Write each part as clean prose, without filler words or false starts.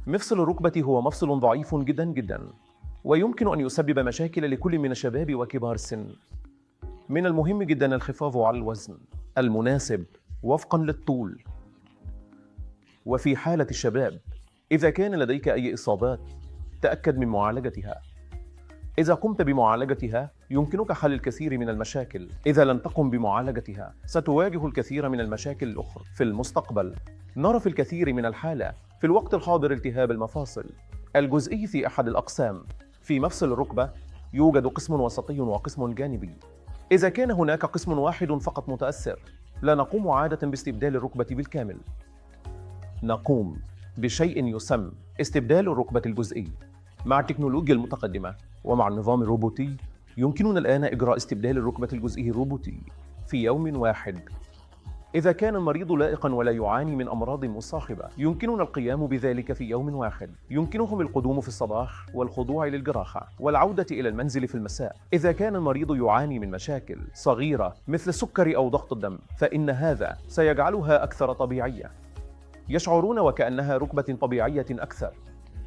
مفصل الركبة هو مفصل ضعيف جدا جدا، ويمكن أن يسبب مشاكل لكل من الشباب وكبار السن. من المهم جدا الحفاظ على الوزن المناسب وفقا للطول. وفي حالة الشباب، إذا كان لديك أي إصابات، تأكد من معالجتها. إذا قمت بمعالجتها، يمكنك حل الكثير من المشاكل. إذا لم تقم بمعالجتها، ستواجه الكثير من المشاكل الأخرى في المستقبل. نرى في الكثير من الحالات في الوقت الحاضر التهاب المفاصل الجزئي في أحد الأقسام. في مفصل الركبة يوجد قسم وسطي وقسم جانبي. إذا كان هناك قسم واحد فقط متأثر، لا نقوم عادة باستبدال الركبة بالكامل. نقوم بشيء يسمى استبدال الركبة الجزئي. مع التكنولوجيا المتقدمة ومع النظام الروبوتي، يمكننا الآن إجراء استبدال الركبة الجزئي الروبوتي في يوم واحد. إذا كان المريض لائقاً ولا يعاني من أمراض مصاحبة، يمكننا القيام بذلك في يوم واحد. يمكنهم القدوم في الصباح والخضوع للجراحة والعودة إلى المنزل في المساء. إذا كان المريض يعاني من مشاكل صغيرة مثل السكر أو ضغط الدم، فإن هذا سيجعلها أكثر طبيعية. يشعرون وكأنها ركبة طبيعية أكثر.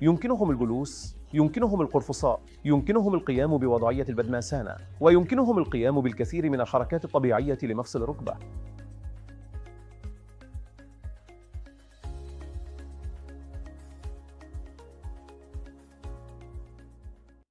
يمكنهم الجلوس، يمكنهم القرفصاء، يمكنهم القيام بوضعية البدماسانة، ويمكنهم القيام بالكثير من الحركات الطبيعية لمفصل الركبة.